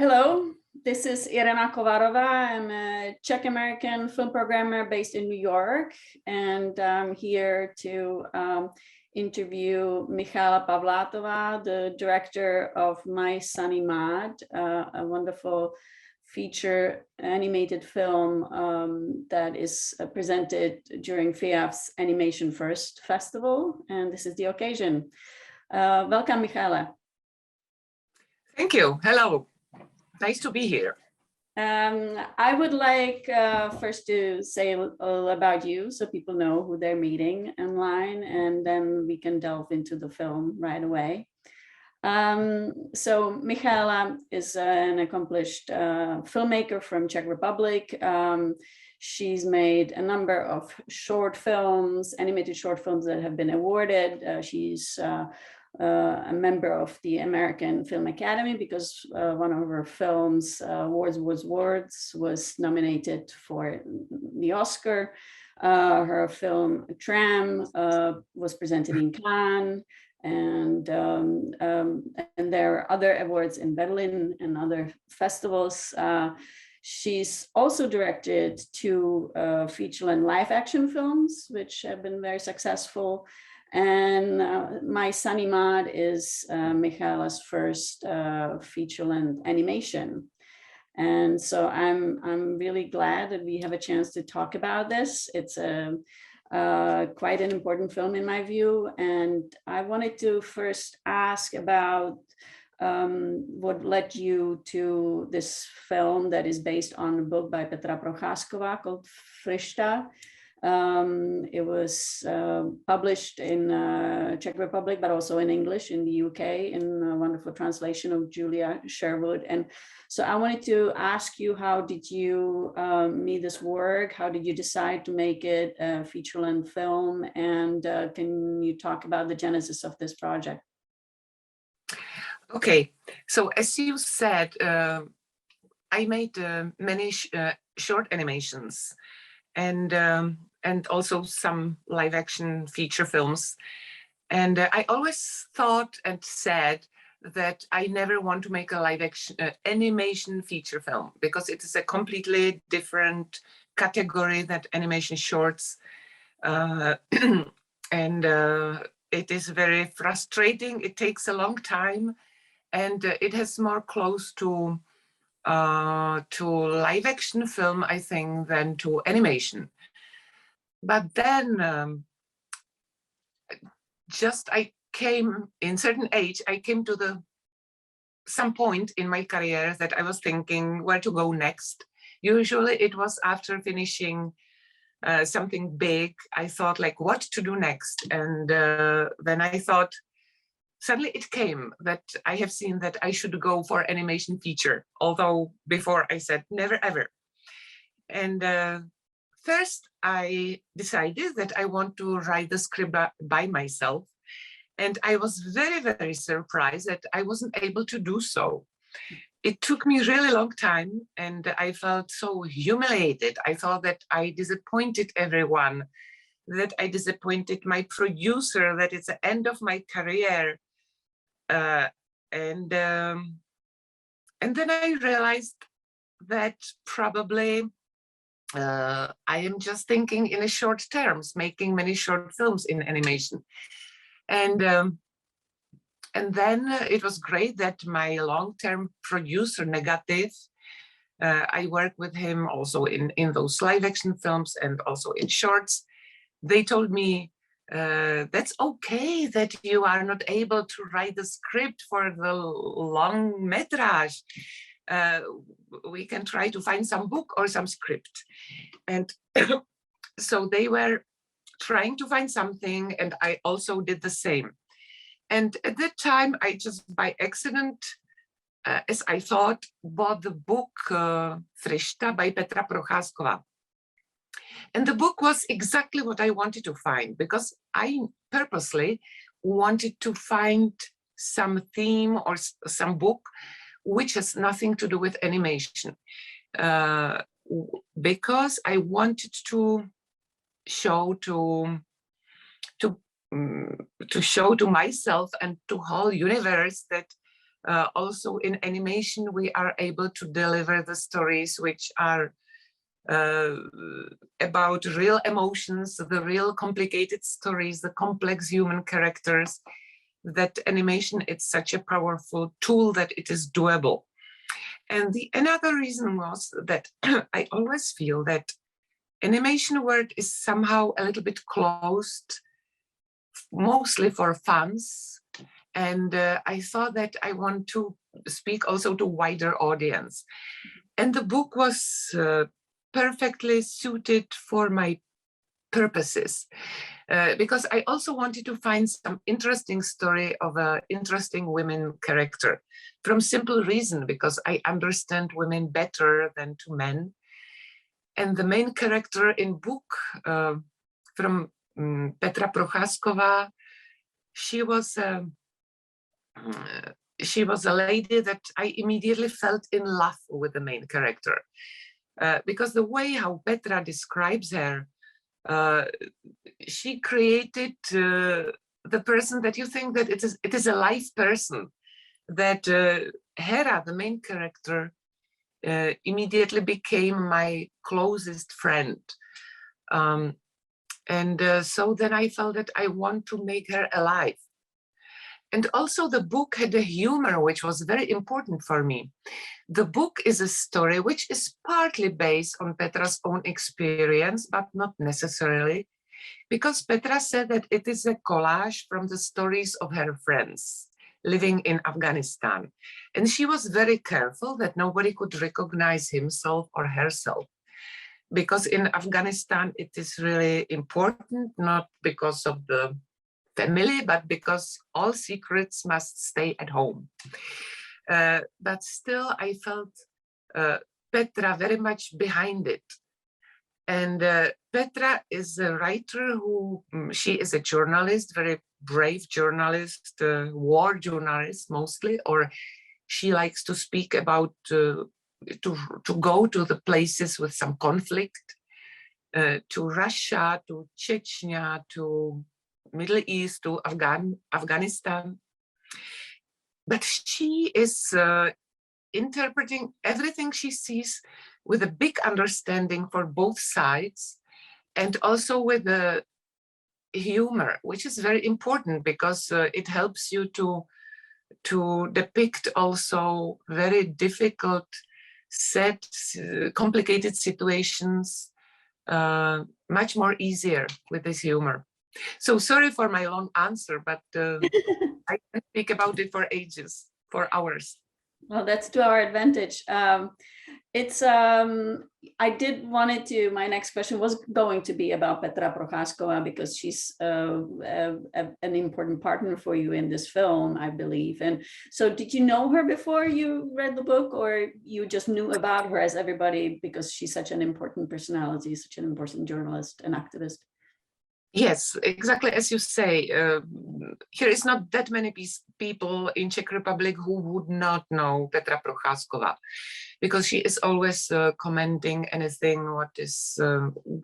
Hello, this is Irena Kovarova. I'm a Czech-American film programmer based in New York, and I'm here to interview Michaela Pavlátová, the director of Sunny Maad, a wonderful feature animated film that is presented during FIAF's Animation First Festival, and this is the occasion. Welcome, Michaela. Thank you. Hello. Nice to be here. I would like first to say a little about you so people know who they're meeting online, and then we can delve into the film right away. So Michaela is an accomplished filmmaker from Czech Republic. She's made a number of short films, animated short films that have been awarded. She's a member of the American Film Academy because one of her films, Words was nominated for the Oscar. Her film Tram was presented in Cannes, and there are other awards in Berlin and other festivals. She's also directed two feature and live action films, which have been very successful. And Sunny Maad is Michaela's first feature-length animation. And so I'm really glad that we have a chance to talk about this. It's quite an important film in my view. And I wanted to first ask about what led you to this film that is based on a book by Petra Procházková called Frišta. It was published in Czech Republic, but also in English in the UK in a wonderful translation of Julia Sherwood. And so I wanted to ask you, how did you meet this work? How did you decide to make it a feature-length film? And can you talk about the genesis of this project? Okay, so as you said, I made many short animations and also some live action feature films. And I always thought and said that I never want to make a live action animation feature film because it is a completely different category than animation shorts. And it is very frustrating. It takes a long time, and it has more close to live action film, I think, than to animation. But then I came in certain age, I came to some point in my career that I was thinking where to go next. Usually it was after finishing something big, I thought like what to do next. And then I thought, suddenly it came that I have seen that I should go for animation feature, although before I said never ever. And first I decided that I want to write the script by myself. And I was very, very surprised that I wasn't able to do so. It took me a really long time, and I felt so humiliated. I thought that I disappointed everyone, that I disappointed my producer, that it's the end of my career. And then I realized that probably I am just thinking in a short terms, making many short films in animation. And then it was great that my long-term producer, Negative, I work with him also in those live action films and also in shorts. They told me, that's okay that you are not able to write the script for the long metrage. We can try to find some book or some script. And so they were trying to find something, and I also did the same. And at that time, I just by accident, as I thought, bought the book Frišta by Petra Procházková. And the book was exactly what I wanted to find, because I purposely wanted to find some theme or some book which has nothing to do with animation, because I wanted to show to myself and to whole universe that Also in animation, we are able to deliver the stories which are about real emotions, the real complicated stories, the complex human characters, that animation is such a powerful tool that it is doable. And another reason was that I always feel that animation world is somehow a little bit closed, mostly for fans. And I thought that I want to speak also to wider audience. And the book was perfectly suited for my purposes, because I also wanted to find some interesting story of an interesting women character, from simple reason, because I understand women better than to men. And the main character in book from Petra Procházková, she was a lady that I immediately felt in love with the main character, because the way how Petra describes her, she created the person that you think that it is a live person, that Hera, the main character, immediately became my closest friend. So then I felt that I want to make her alive. And also the book had a humor, which was very important for me. The book is a story which is partly based on Petra's own experience, but not necessarily, because Petra said that it is a collage from the stories of her friends living in Afghanistan. And she was very careful that nobody could recognize himself or herself, because in Afghanistan, it is really important, not because of the family, but because all secrets must stay at home. But still, I felt Petra very much behind it. And Petra is a writer who, she is a journalist, very brave journalist, war journalist mostly, or she likes to speak about, to go to the places with some conflict, to Russia, to Chechnya, to Middle East, to Afghanistan. But she is interpreting everything she sees with a big understanding for both sides, and also with the humor, which is very important, because it helps you to depict also very difficult, sad, complicated situations much more easier with this humor. So sorry for my long answer, but I can speak about it for ages, for hours. Well, that's to our advantage. My next question was going to be about Petra Procházková, because she's an important partner for you in this film, I believe. And so did you know her before you read the book, or you just knew about her as everybody, because she's such an important personality, such an important journalist and activist? Yes, exactly as you say. Here is not that many people in Czech Republic who would not know Petra Procházková, because she is always commenting anything what is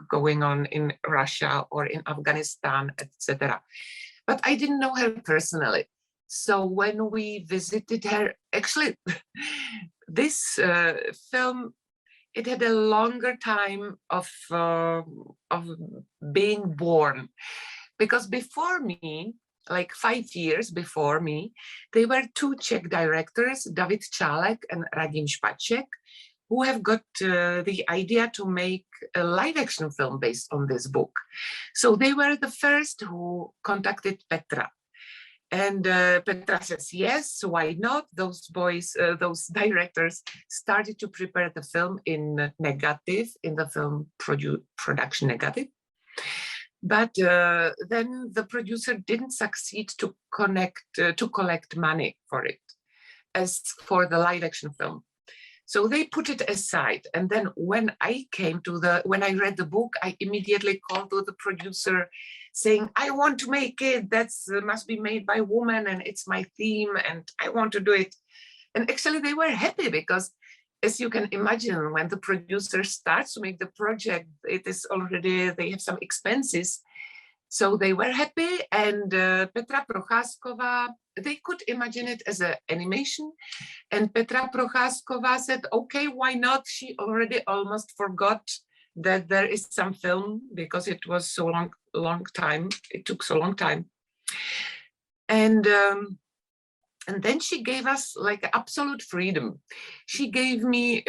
going on in Russia or in Afghanistan, etc. But I didn't know her personally. So when we visited her, actually, this film, it had a longer time of being born, because before me, like 5 years before me, there were two Czech directors, David Čálek and Radim Špaček, who have got the idea to make a live action film based on this book. So they were the first who contacted Petra. And Petra says, yes, why not? Those boys, those directors started to prepare the film in negative, in the film production negative. But then the producer didn't succeed to collect money for it, as for the live action film. So they put it aside. And then when I read the book, I immediately called to the producer saying, I want to make it, that must be made by women, and it's my theme, and I want to do it. And actually they were happy, because as you can imagine, when the producer starts to make the project, it is already, they have some expenses. So they were happy, and Petra Procházková they could imagine it as an animation. And Petra Procházková said, okay, why not? She already almost forgot that there is some film because it was so long time. It took so long time. And then she gave us like absolute freedom. She gave me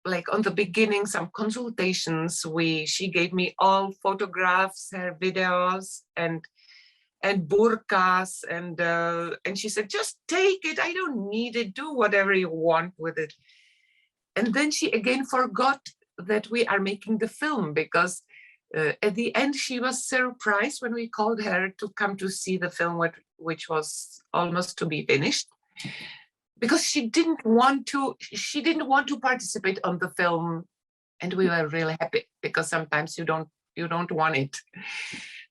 like on the beginning some consultations. She gave me all photographs, her videos, and burkas, and she said, just take it. I don't need it. Do whatever you want with it. And then she again forgot that we are making the film, because at the end she was surprised when we called her to come to see the film, which was almost to be finished, because she didn't want to participate on the film, and we were really happy, because sometimes you don't want it.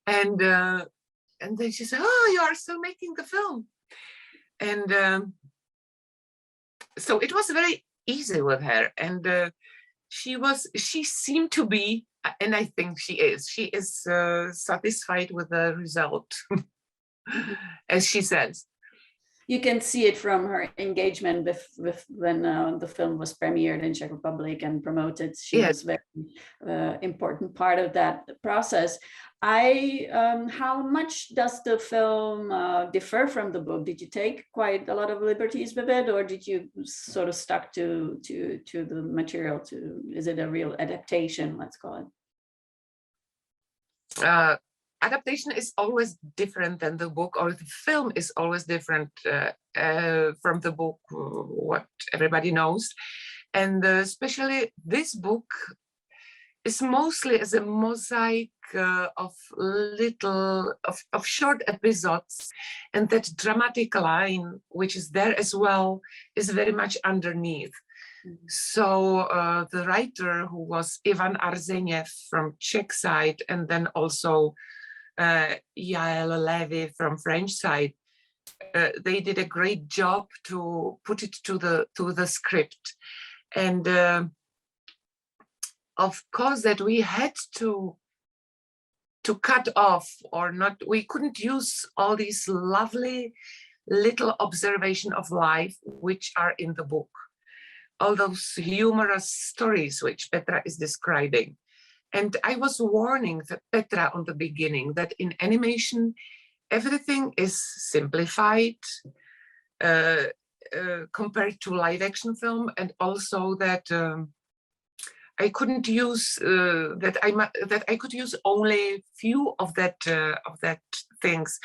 And then she said, oh, you are still making the film. And so it was very easy with her. And she seemed to be, and I think she is satisfied with the result, as she says. You can see it from her engagement with when the film was premiered in Czech Republic and promoted. She was very important part of that process. How much does the film differ from the book? Did you take quite a lot of liberties with it, or did you sort of stuck to the material? Is it a real adaptation? Let's call it. Adaptation is always different than the book, or the film is always different from the book, what everybody knows. And especially this book is mostly as a mosaic of short episodes, and that dramatic line, which is there as well, is very much underneath. Mm-hmm. So the writer, who was Ivan Arzeniev from Czech side, and then also Yael Levy from French side, they did a great job to put it to the script. And of course that we had to cut off, or not, we couldn't use all these lovely little observation of life which are in the book, all those humorous stories which Petra is describing. And I was warning Petra on the beginning that in animation, everything is simplified compared to live action film, and also that I couldn't use that I could use only few of that things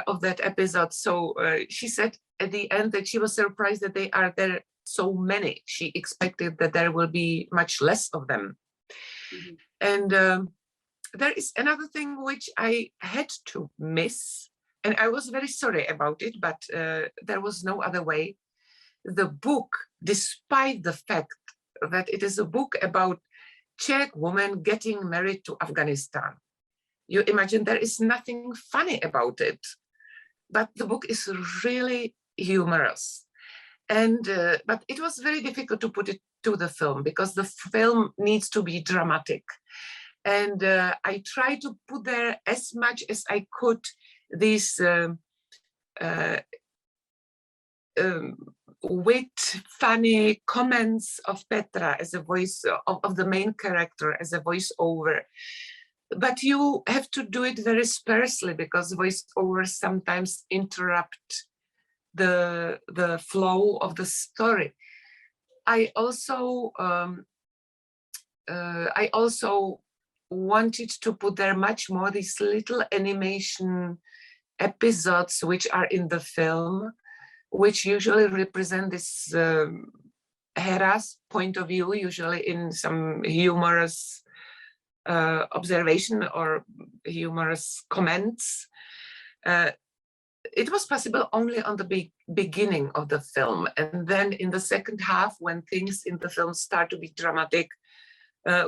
of that episode. So she said at the end that she was surprised that they are there so many. She expected that there will be much less of them. Mm-hmm. And there is another thing which I had to miss, and I was very sorry about it, but there was no other way. The book, despite the fact that it is a book about Czech women getting married to Afghanistan, you imagine there is nothing funny about it, but the book is really humorous. And but it was very difficult to put it to the film, because the film needs to be dramatic. And I tried to put there as much as I could these wit, funny comments of Petra as a voice of the main character, as a voiceover. But you have to do it very sparsely, because voiceovers sometimes interrupt the flow of the story. I also wanted to put there much more these little animation episodes which are in the film, which usually represent this Hera's point of view, usually in some humorous observation or humorous comments. It was possible only on the beginning of the film. And then in the second half, when things in the film start to be dramatic,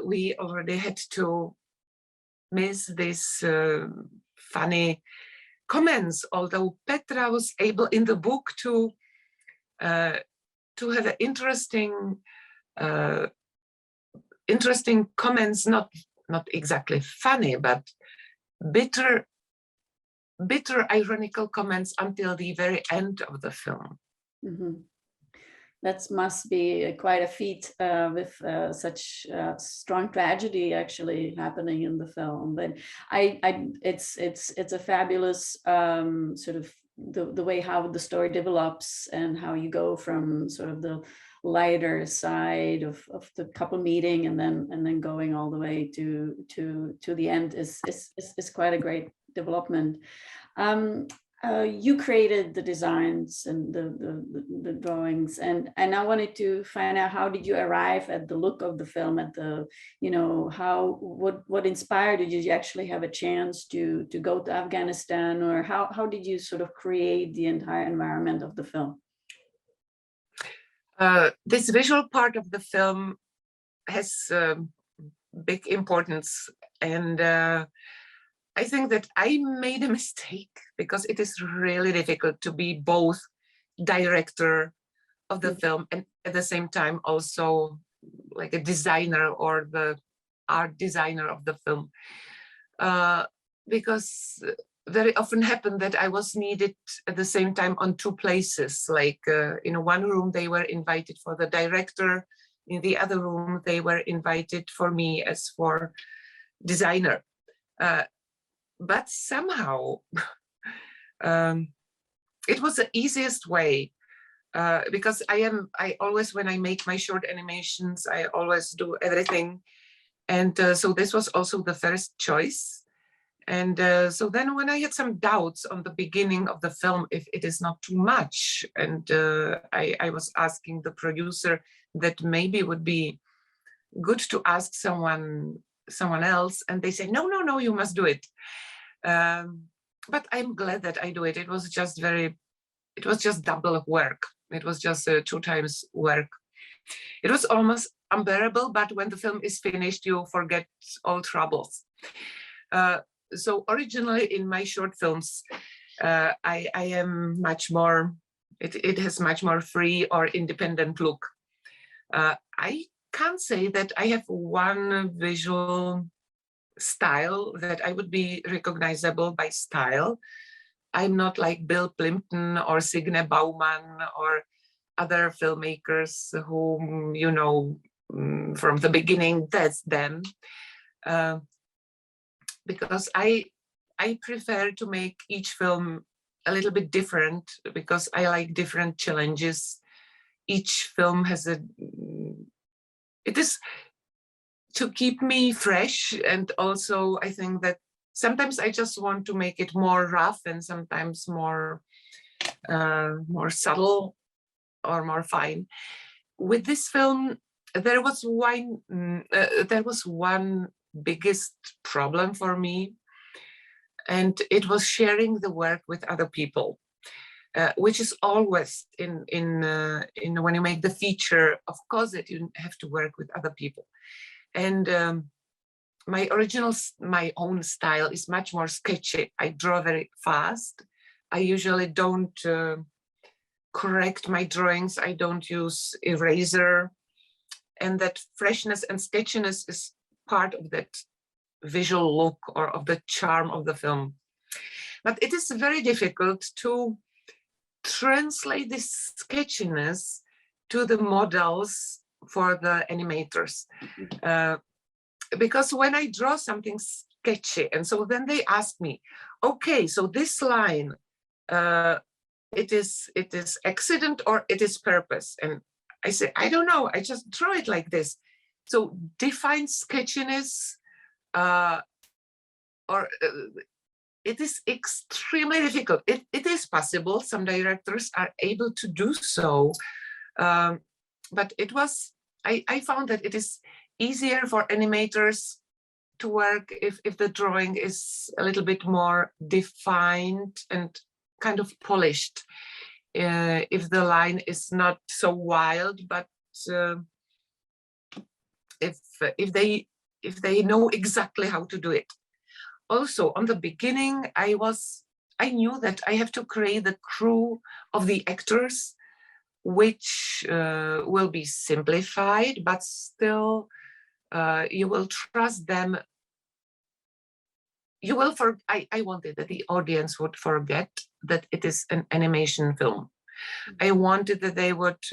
we already had to miss these funny comments, although Petra was able in the book to have an interesting comments, not exactly funny, but bitter bitter, ironical comments until the very end of the film. Mm-hmm. That must be quite a feat with such strong tragedy actually happening in the film. But it's a fabulous sort of the way how the story develops and how you go from sort of the lighter side of the couple meeting and then going all the way to the end is quite a great development. You created the designs and the drawings, and I wanted to find out, how did you arrive at the look of the film, at the, you know, what inspired you? Did you actually have a chance to go to Afghanistan, or how did you sort of create the entire environment of the film? This visual part of the film has big importance, and I think that I made a mistake because it is really difficult to be both director of the film and at the same time also like a designer or the art designer of the film. Because very often happened that I was needed at the same time on two places. Like in one room, they were invited for the director. In the other room, they were invited for me as for designer. But somehow it was the easiest way because I always, when I make my short animations, I always do everything. And so this was also the first choice. And so then when I had some doubts on the beginning of the film, if it is not too much, and I was asking the producer that maybe it would be good to ask someone else, and they say, no, you must do it. But I'm glad that I do it. It was just double work. It was just 2 times work. It was almost unbearable, but when the film is finished, you forget all troubles. So originally in my short films, I am much more, it has much more free or independent look. I can't say that I have one visual style that I would be recognizable by style. I'm not like Bill Plimpton or Signe Baumann or other filmmakers whom, you know, from the beginning, that's them. Because I prefer to make each film a little bit different because I like different challenges. Each film has it is to keep me fresh, and also I think that sometimes I just want to make it more rough and sometimes more subtle or more fine. With this film, there was one biggest problem for me, and it was sharing the work with other people, which is always in when you make the feature, of course, that you have to work with other people. And my own style is much more sketchy. I draw very fast. I usually don't correct my drawings. I don't use eraser. And that freshness and sketchiness is part of that visual look or of the charm of the film. But it is very difficult to translate this sketchiness to the models for the animators. Because when I draw something sketchy, and so then they ask me, okay, so this line, it is accident or it is purpose? And I say, I don't know, I just draw it like this. So define sketchiness, it is extremely difficult. It is possible, some directors are able to do so, but I found that it is easier for animators to work if the drawing is a little bit more defined and kind of polished. If the line is not so wild, but if they know exactly how to do it. Also, on the beginning, I knew that I have to create the crew of the actors, which will be simplified, but still you will trust them. you will I wanted that the audience would forget that it is an animation film. I wanted that they would,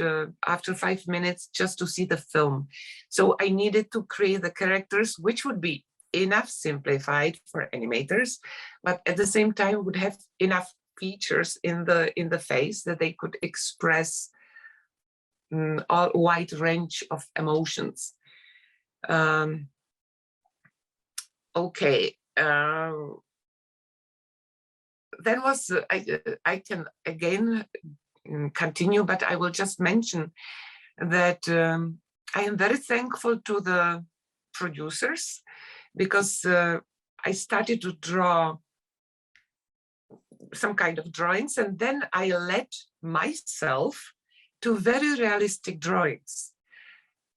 after 5 minutes, just to see the film. So I needed to create the characters, which would be enough simplified for animators, but at the same time would have enough features in the face that they could express a wide range of emotions. Okay. Then was I can again continue, but I will just mention that I am very thankful to the producers, because I started to draw some kind of drawings, and then I led myself to very realistic drawings,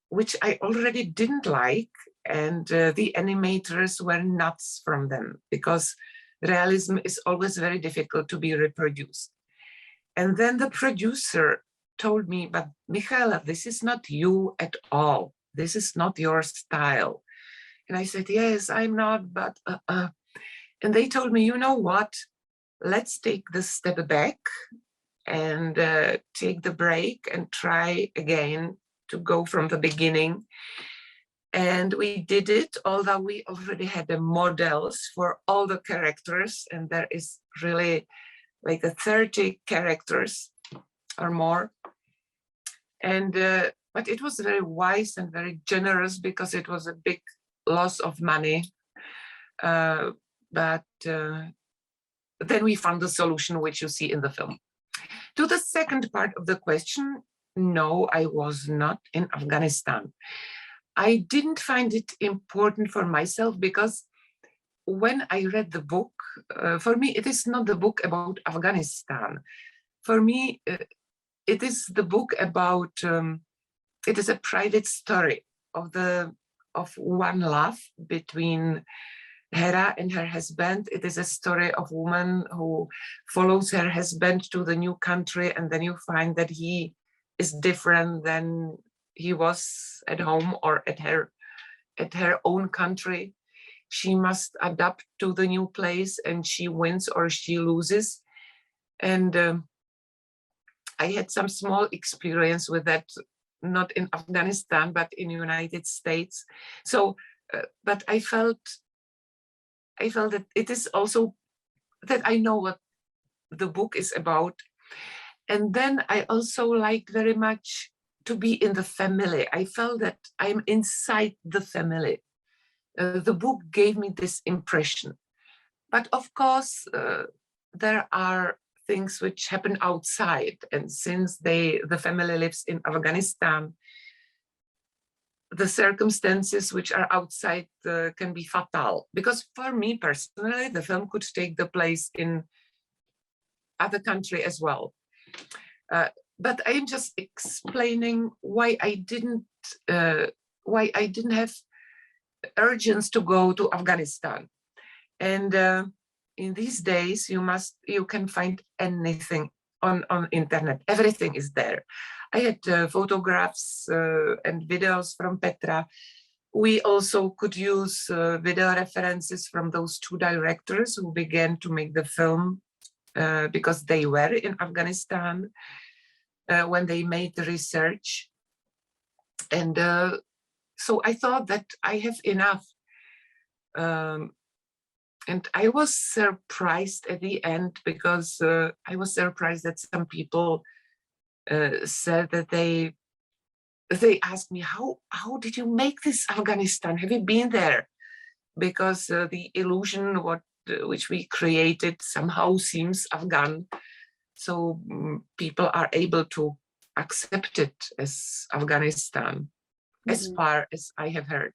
which I already didn't like, and the animators were nuts from them, because realism is always very difficult to be reproduced. And then the producer told me, but Michaela, this is not you at all. This is not your style. And I said, yes, I'm not, but, And they told me, you know what? Let's take the step back and take the break and try again to go from the beginning. And we did it, although we already had the models for all the characters, and there is really like 30 characters or more. And but it was very wise and very generous, because it was a big loss of money. But then we found the solution, which you see in the film. To the second part of the question, no, I was not in Afghanistan. I didn't find it important for myself, because when I read the book, for me, it is not the book about Afghanistan. For me, it is the book about, it is a private story of one love between Hera and her husband. It is a story of a woman who follows her husband to the new country, and then you find that he is different than he was at home or at her own country. She must adapt to the new place, and she wins or she loses. And I had some small experience with that, not in Afghanistan, but in the United States. So, but I felt that it is also that I know what the book is about. And then I also liked very much to be in the family. I felt that I'm inside the family. The book gave me this impression. But of course, there are things which happen outside. And since the family lives in Afghanistan, the circumstances which are outside can be fatal. Because for me personally, the film could take the place in other country as well. But I'm just explaining why I didn't have urgence to go to Afghanistan. And in these days, you can find anything on internet. Everything is there. I had photographs and videos from Petra. We also could use video references from those two directors who began to make the film because they were in Afghanistan when they made the research. And so I thought that I have enough. And I was surprised at the end, because I was surprised that some people said that they asked me, how did you make this Afghanistan? Have you been there? Because the illusion which we created somehow seems Afghan. So people are able to accept it as Afghanistan, as far as I have heard.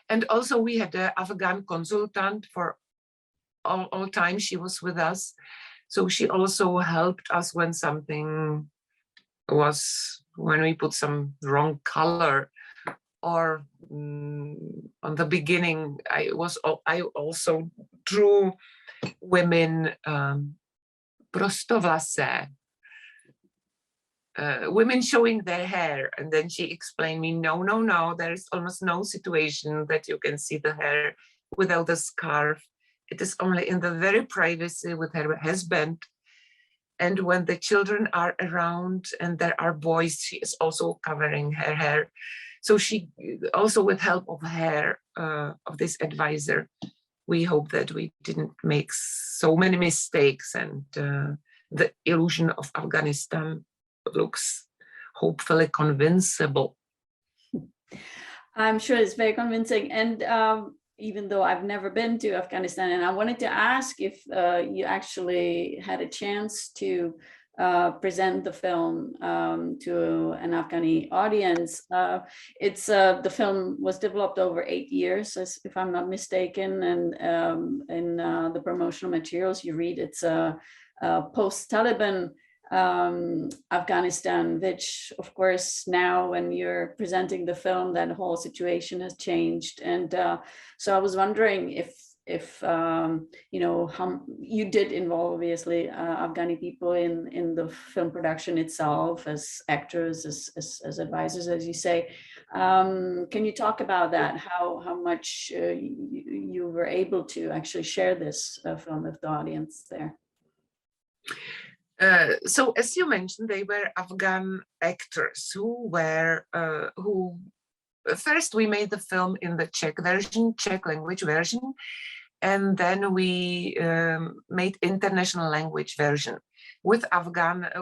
And also we had an Afghan consultant for all time. She was with us. So she also helped us when when we put some wrong color, or on the beginning, I also drew women prostovlasé, women showing their hair, and then she explained me, no, there is almost no situation that you can see the hair without a scarf, it is only in the very privacy with her husband. And when the children are around and there are boys, she is also covering her hair. So she also, with help of of this advisor, we hope that we didn't make so many mistakes, and the illusion of Afghanistan looks hopefully convincible. I'm sure it's very convincing. And even though I've never been to Afghanistan, and I wanted to ask if you actually had a chance to present the film to an Afghani audience. The film was developed over 8 years, if I'm not mistaken, and in the promotional materials you read, it's a post-Taliban Afghanistan, which of course now when you're presenting the film, that whole situation has changed. And so I was wondering if how you did involve obviously Afghani people in the film production itself, as actors, as advisors, as you say. Can you talk about that? How much you were able to actually share this film with the audience there? So as you mentioned, they were Afghan actors who first we made the film in the Czech language version, and then we made international language version with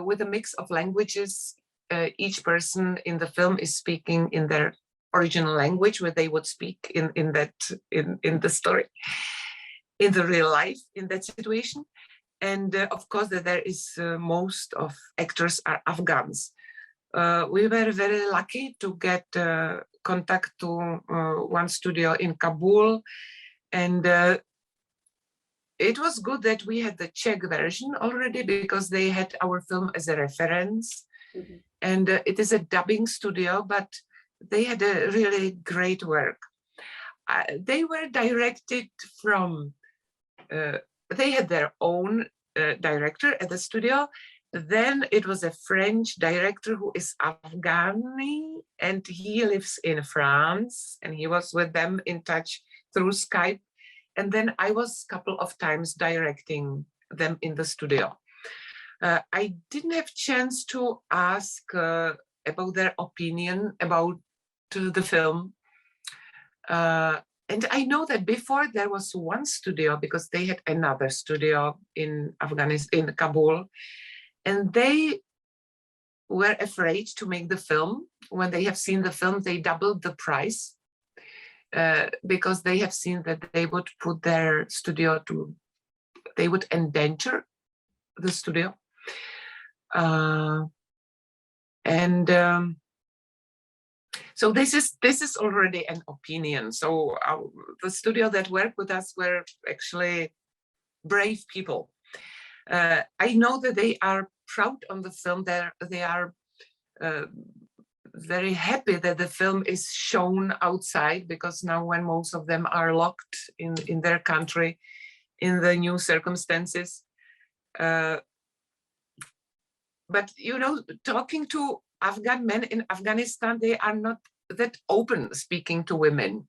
with a mix of languages. Each person in the film is speaking in their original language, where they would speak in the story, in the real life, in that situation. And of course, there is most of actors are Afghans. We were very lucky to get contact to one studio in Kabul, and it was good that we had the Czech version already, because they had our film as a reference. Mm-hmm. And it is a dubbing studio, but they had a really great work. They were directed from they had their own director at the studio. Then it was a French director who is Afghani, and he lives in France, and he was with them in touch through Skype. And then I was a couple of times directing them in the studio. I didn't have chance to ask about their opinion about the film. And I know that before there was one studio, because they had another studio in Afghanistan, in Kabul, and they were afraid to make the film. When they have seen the film, they doubled the price because they have seen that they would put their studio they would endanger the studio. So this is already an opinion. So the studio that worked with us were actually brave people. I know that they are proud on the film. They are very happy that the film is shown outside, because now when most of them are locked in their country, in the new circumstances. But talking to Afghan men in Afghanistan, they are not that open speaking to women.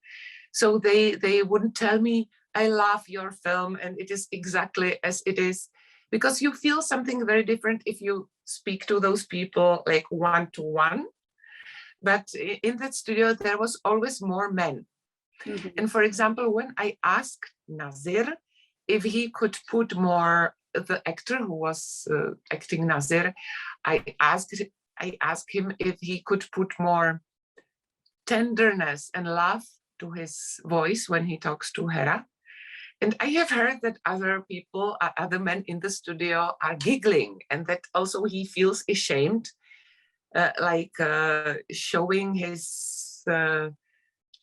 So they wouldn't tell me, I love your film and it is exactly as it is, because you feel something very different if you speak to those people like one-to-one. But in that studio, there was always more men. Mm-hmm. And for example, when I asked Nazir if he could put more, the actor who was acting Nazir, I asked him if he could put more tenderness and love to his voice when he talks to Hera. And I have heard that other people, other men in the studio are giggling, and that also he feels ashamed, showing his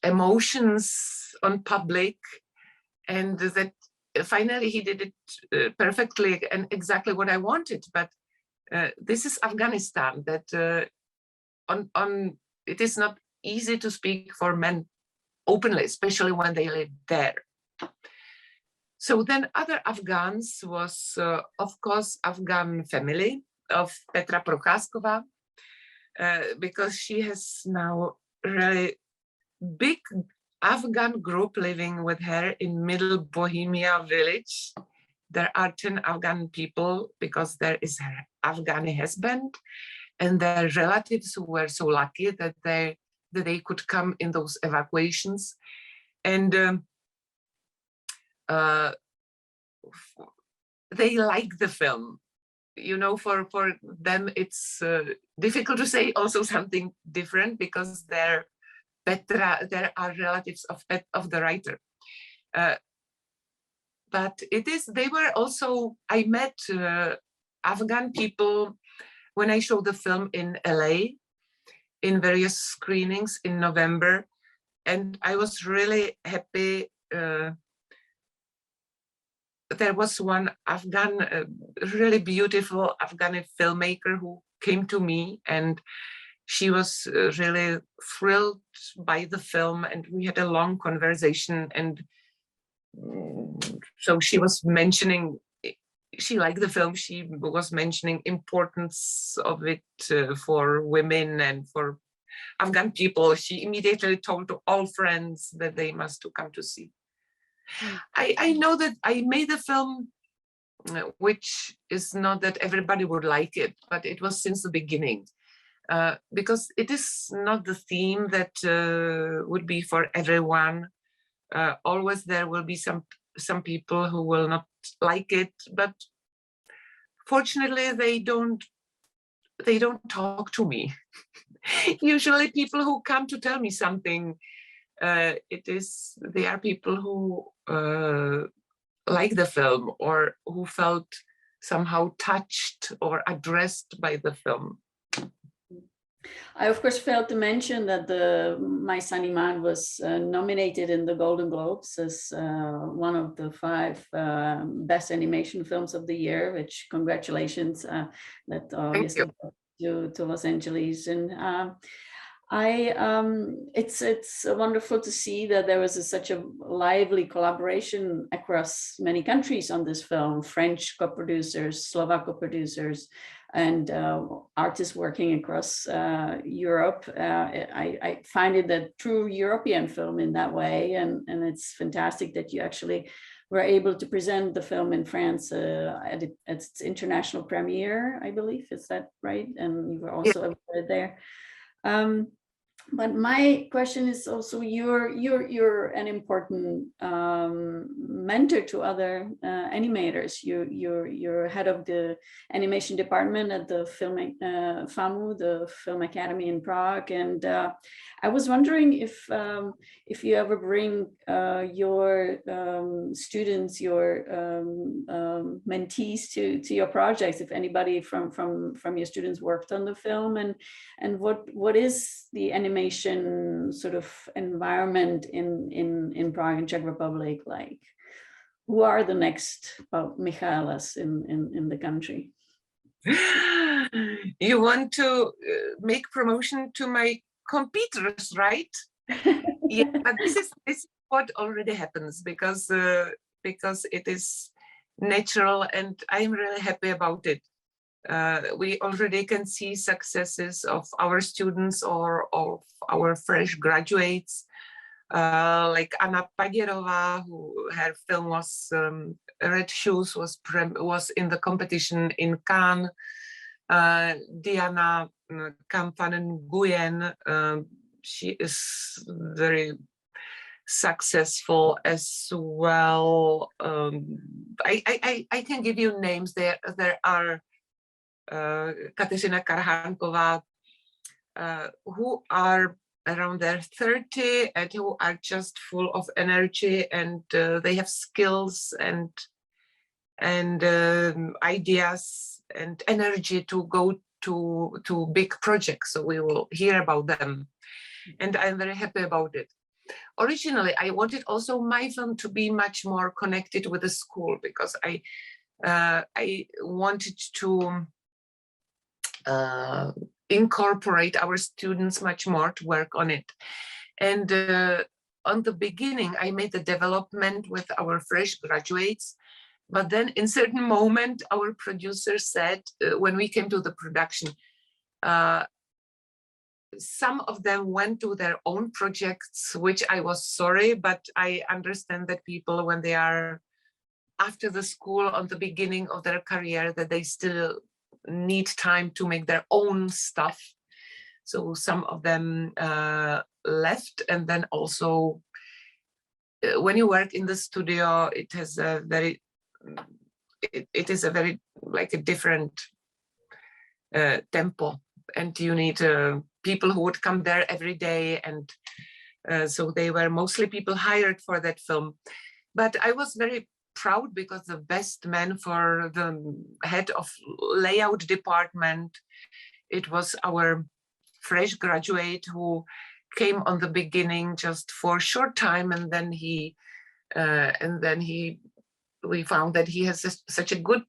emotions on public, and that finally he did it perfectly and exactly what I wanted. But this is Afghanistan, that it is not easy to speak for men openly, especially when they live there. So then other Afghans was, of course, Afghan family of Petra Procházková, because she has now really big Afghan group living with her in Middle Bohemia village. There are 10 Afghan people because there is her Afghani husband and their relatives who were so lucky that they could come in those evacuations. And they like the film. You know, for them, it's difficult to say also something different because there are relatives of the writer. But they were also, I met Afghan people when I showed the film in LA in various screenings in November. And I was really happy. There was one Afghan, really beautiful Afghani filmmaker who came to me, and she was really thrilled by the film, and we had a long conversation. And so she was mentioning, she liked the film. She was mentioning importance of it for women and for Afghan people. She immediately told to all friends that they must come to see. I know that I made a film which is not that everybody would like it, but it was since the beginning. Because it is not the theme that would be for everyone. Always there will be some people who will not like it, but fortunately they don't talk to me. Usually people who come to tell me something, they are people who like the film or who felt somehow touched or addressed by the film. I, of course, failed to mention that my Sunny Maad was nominated in the Golden Globes as one of the 5 best animation films of the year, which congratulations, that obviously to Los Angeles. And it's wonderful to see that there was such a lively collaboration across many countries on this film, French co-producers, Slovak co-producers, and artists working across Europe. I find it a true European film in that way, and it's fantastic that you actually were able to present the film in France at its international premiere, I believe. Is that right? And you were also awarded there. But my question is also, you're an important mentor to other animators. You're head of the animation department at the FAMU, the Film Academy in Prague, and I was wondering if you ever bring your students, your mentees to your projects. If anybody from your students worked on the film, and what is the animation sort of environment in Prague and Czech Republic like? Who are the next Michaelas in the country? You want to make promotion to my competitors, right? Yeah, but this is what already happens because it is natural, and I'm really happy about it. We already can see successes of our students or of our fresh graduates, like Anna Paděrová, her film was Red Shoes, was in the competition in Cannes. Diana Kampanen-Nguyen, she is very successful as well. I can give you names. There are Kateřina Karhánková, who are around their 30 and who are just full of energy, and they have skills and ideas and energy to go to big projects. So we will hear about them, and I'm very happy about it. Originally, I wanted also my film to be much more connected with the school, because I wanted to incorporate our students much more to work on it. And on the beginning, I made the development with our fresh graduates, but then in certain moment, our producer said, when we came to the production, some of them went to their own projects, which I was sorry, but I understand that people, when they are after the school on the beginning of their career, that they still need time to make their own stuff. So some of them left, and then also when you work in the studio, it has a very, it is a very like a different tempo, and you need people who would come there every day, and so they were mostly people hired for that film. But I was very proud because the best man for the head of layout department, it was our fresh graduate who came on the beginning just for a short time, and then we found that he has such a good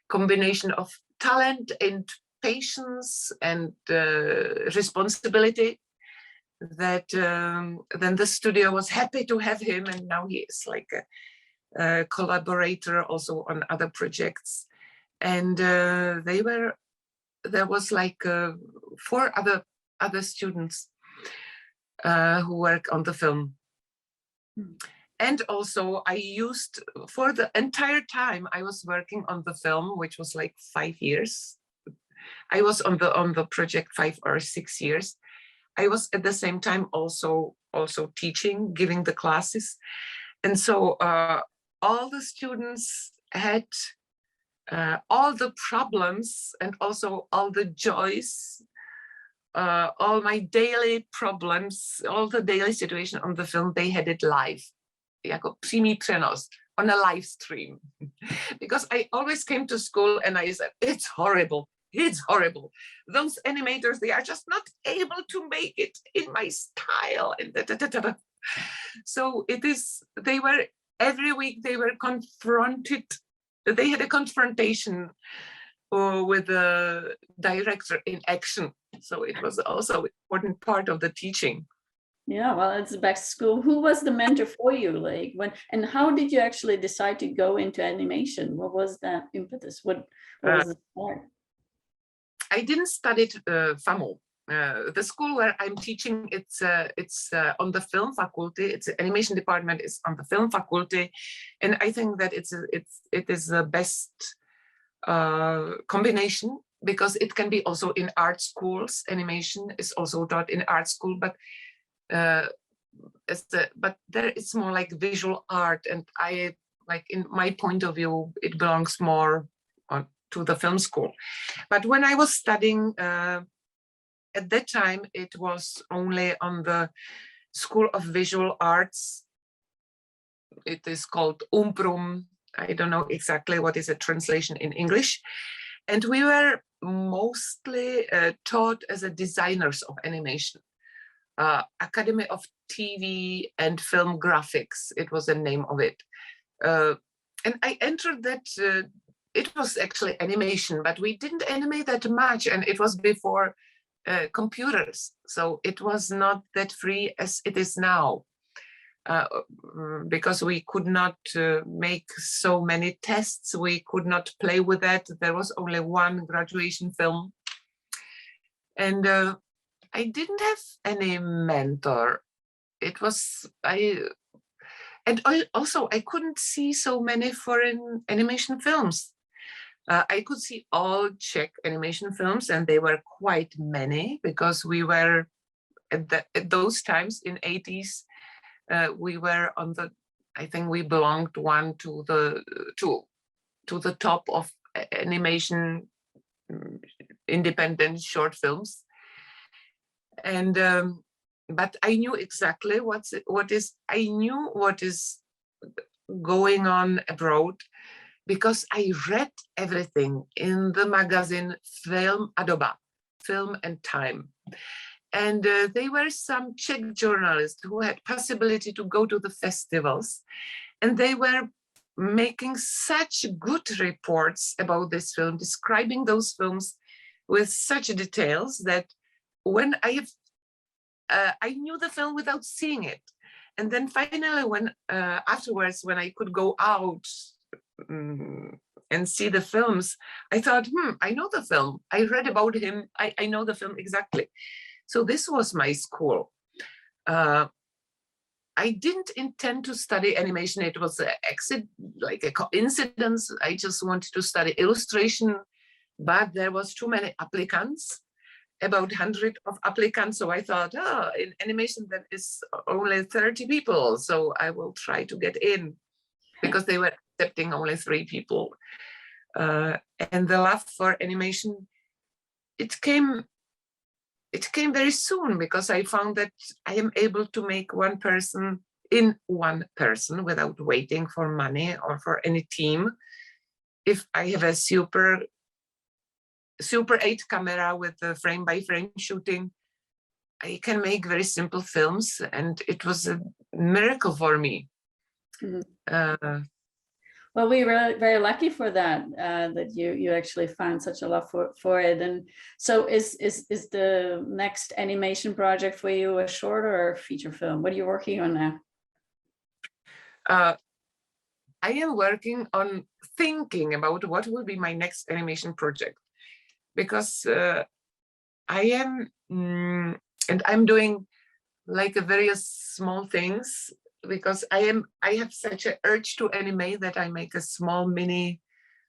combination of talent and patience and responsibility that then the studio was happy to have him, and now he is like a collaborator also on other projects. And there was like 4 other students who work on the film. And also I used, for the entire time I was working on the film, which was like 5 years, I was on the project 5 or 6 years. I was at the same time also teaching, giving the classes. And so all the students had all the problems and also all the joys, all my daily problems, all the daily situation on the film, they had it live, jako přímý přenos, on a live stream. Because I always came to school and I said, it's horrible. It's horrible. Those animators, they are just not able to make it in my style. And so it is, they were, every week they were confronted, they had a confrontation with the director in action. So it was also an important part of the teaching. Yeah, well, it's back to school. Who was the mentor for you? Like when, and how did you actually decide to go into animation? What was that impetus? What was the start? I didn't study FAMU. The school where I'm teaching, it's on the film faculty. It's animation department is on the film faculty, and I think that it is the best combination, because it can be also in art schools. Animation is also taught in art school, but there it's more like visual art, and I like, in my point of view, it belongs more to the film school. But when I was studying at that time, it was only on the School of Visual Arts. It is called UMPRUM. I don't know exactly what is a translation in English. And we were mostly taught as a designers of animation. Academy of TV and Film Graphics, it was the name of it. And I entered that, it was actually animation, but we didn't animate that much, and it was before computers. So it was not that free as it is now, because we could not make so many tests, we could not play with that. There was only one graduation film. And I didn't have any mentor. It was, and also I couldn't see so many foreign animation films. I could see all Czech animation films, and they were quite many, because we were at those times in 80s, we were on the, I think we belonged one to the top of animation independent short films. And but I knew exactly what is going on abroad, because I read everything in the magazine Film a Doba, Film and Time. And they were some Czech journalists who had possibility to go to the festivals, and they were making such good reports about this film, describing those films with such details that when I knew the film without seeing it. And then finally, when afterwards, when I could go out and see the films, I thought, I know the film. I read about him. I know the film exactly. So this was my school. I didn't intend to study animation. It was like a coincidence. I just wanted to study illustration, but there was too many applicants, about 100 of applicants. So I thought, oh, in animation, there is only 30 people. So I will try to get in, because they were accepting only 3 people. And the love for animation, it came very soon, because I found that I am able to make one person without waiting for money or for any team. If I have a Super 8 camera with the frame by frame shooting, I can make very simple films, and it was a miracle for me. Mm-hmm. Well, we were very lucky for that, that you actually found such a love for it. And so is the next animation project for you a short or a feature film? What are you working on now? I am working on thinking about what will be my next animation project, because I am, and I'm doing like various small things, because I have such an urge to animate that I make a small mini,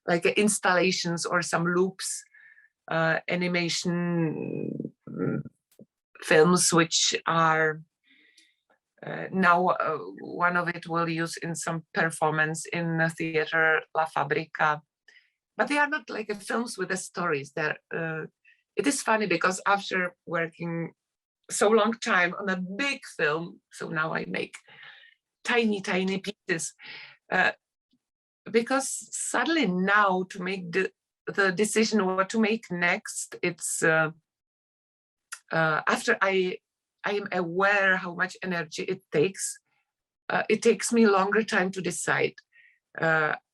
like installations or some loops, animation films, which are now one of it will use in some performance in the theater La Fabrica, but they are not like films with the stories. It is funny, because after working so long time on a big film, so now I make tiny pieces, because suddenly now to make the decision what to make next, it's after I am aware how much energy it takes me longer time to decide.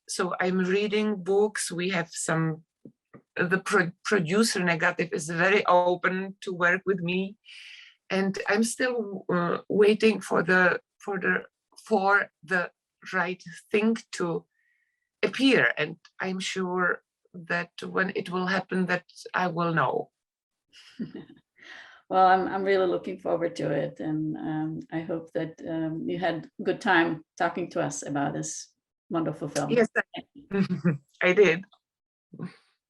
So I'm reading books. We have the producer Negative is very open to work with me, and I'm still waiting for the right thing to appear, and I'm sure that when it will happen, that I will know. Well, I'm really looking forward to it, and I hope that you had a good time talking to us about this wonderful film. Yes, I did.